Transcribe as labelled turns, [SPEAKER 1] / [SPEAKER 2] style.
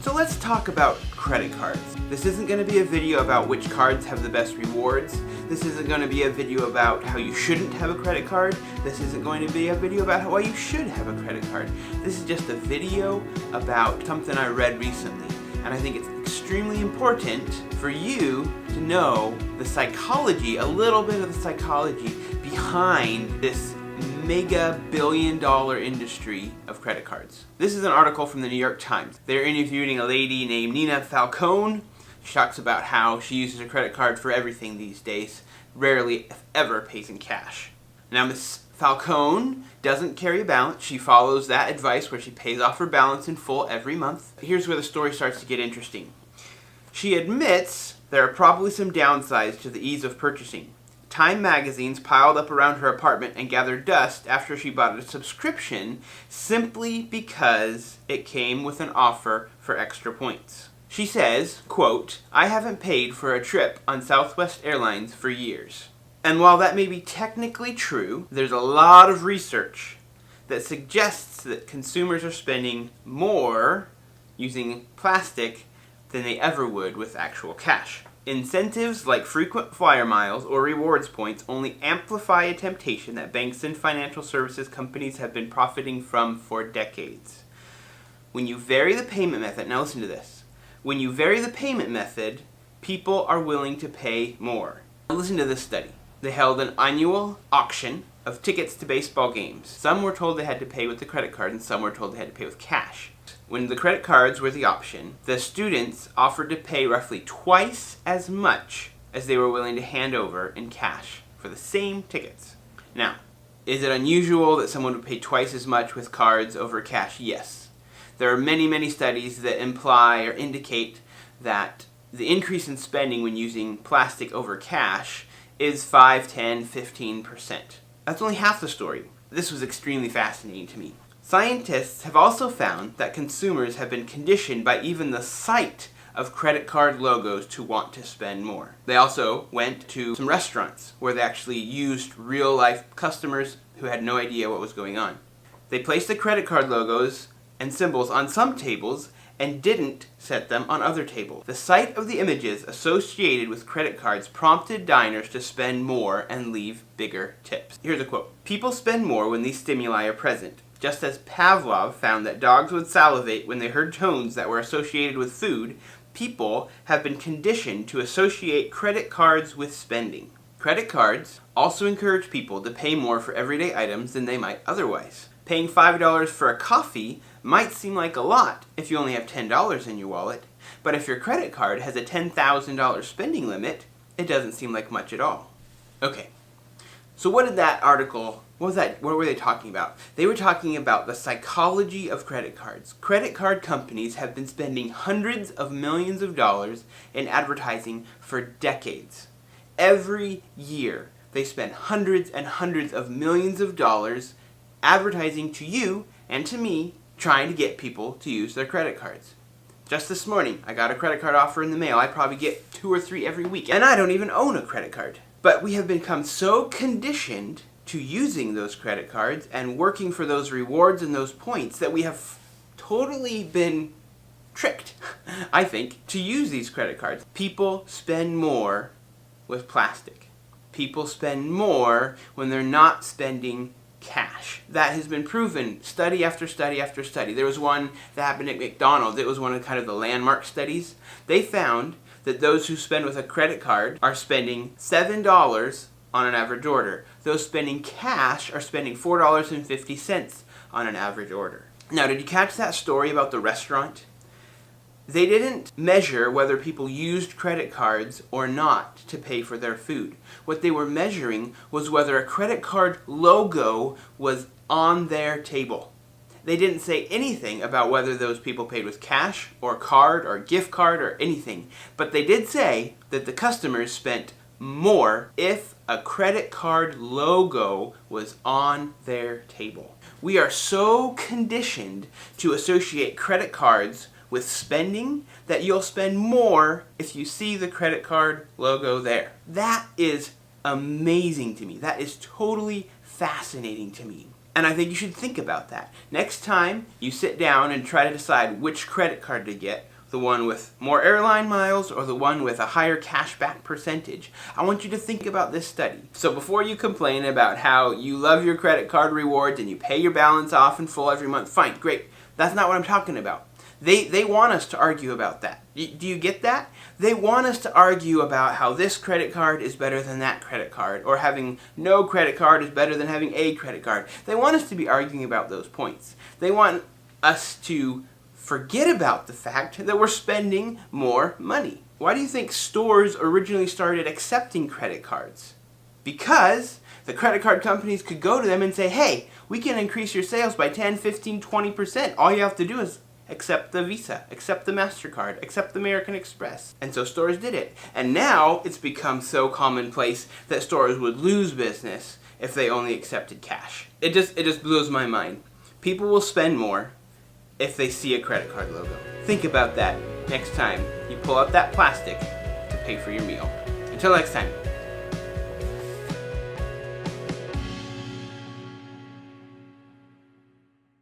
[SPEAKER 1] So let's talk about credit cards. This isn't going to be a video about which cards have the best rewards. This isn't going to be a video about how you shouldn't have a credit card. This isn't going to be a video about why you should have a credit card. This is just a video about something I read recently. And I think it's extremely important for you to know the psychology, a little bit of the psychology behind this mega billion-dollar industry of credit cards. This is an article from the New York Times. They're interviewing a lady named Nina Falcone. She talks about how she uses her credit card for everything these days, rarely if ever pays in cash. Now Ms. Falcone doesn't carry a balance. She follows that advice where she pays off her balance in full every month. Here's where the story starts to get interesting. She admits there are probably some downsides to the ease of purchasing. Time magazines piled up around her apartment and gathered dust after she bought a subscription simply because it came with an offer for extra points. She says, quote, "I haven't paid for a trip on Southwest Airlines for years." And while that may be technically true, there's a lot of research that suggests that consumers are spending more using plastic than they ever would with actual cash. Incentives like frequent flyer miles or rewards points only amplify a temptation that banks and financial services companies have been profiting from for decades. When you vary the payment method, now listen to this, when you vary the payment method, people are willing to pay more. Now listen to this study. They held an annual auction of tickets to baseball games. Some were told they had to pay with the credit card and some were told they had to pay with cash. When the credit cards were the option, the students offered to pay roughly twice as much as they were willing to hand over in cash for the same tickets. Now, is it unusual that someone would pay twice as much with cards over cash? Yes. There are many, many studies that imply or indicate that the increase in spending when using plastic over cash is 5, 10, 15%. That's only half the story. This was extremely fascinating to me. Scientists have also found that consumers have been conditioned by even the sight of credit card logos to want to spend more. They also went to some restaurants where they actually used real-life customers who had no idea what was going on. They placed the credit card logos and symbols on some tables and didn't set them on other tables. The sight of the images associated with credit cards prompted diners to spend more and leave bigger tips. Here's a quote. "People spend more when these stimuli are present. Just as Pavlov found that dogs would salivate when they heard tones that were associated with food, people have been conditioned to associate credit cards with spending. Credit cards also encourage people to pay more for everyday items than they might otherwise. Paying $5 for a coffee might seem like a lot if you only have $10 in your wallet, but if your credit card has a $10,000 spending limit, it doesn't seem like much at all." Okay, so what were they talking about? They were talking about the psychology of credit cards. Credit card companies have been spending hundreds of millions of dollars in advertising for decades. Every year, they spend hundreds and hundreds of millions of dollars advertising to you and to me, trying to get people to use their credit cards. Just this morning, I got a credit card offer in the mail. I probably get 2 or 3 every week, and I don't even own a credit card. But we have become so conditioned to using those credit cards and working for those rewards and those points that we have totally been tricked, I think, to use these credit cards. People spend more with plastic. People spend more when they're not spending cash. That has been proven study after study after study. There was one that happened at McDonald's. It was one of kind of the landmark studies. They found that those who spend with a credit card are spending $7 on an average order. Those spending cash are spending $4.50 on an average order. Now, did you catch that story about the restaurant? They didn't measure whether people used credit cards or not to pay for their food. What they were measuring was whether a credit card logo was on their table. They didn't say anything about whether those people paid with cash or card or gift card or anything. But they did say that the customers spent more if a credit card logo was on their table. We are so conditioned to associate credit cards with spending that you'll spend more if you see the credit card logo there. That is amazing to me. That is totally fascinating to me. And I think you should think about that. Next time you sit down and try to decide which credit card to get, the one with more airline miles or the one with a higher cashback percentage, I want you to think about this study. So before you complain about how you love your credit card rewards and you pay your balance off in full every month, fine, great. That's not what I'm talking about. They want us to argue about that. Do you get that? They want us to argue about how this credit card is better than that credit card, or having no credit card is better than having a credit card. They want us to be arguing about those points. They want us to forget about the fact that we're spending more money. Why do you think stores originally started accepting credit cards? Because the credit card companies could go to them and say, hey, we can increase your sales by 10, 15, 20%. All you have to do is accept the Visa, accept the MasterCard, accept the American Express. And so stores did it. And now it's become so commonplace that stores would lose business if they only accepted cash. It just blows my mind. People will spend more if they see a credit card logo. Think about that next time you pull out that plastic to pay for your meal. Until next time.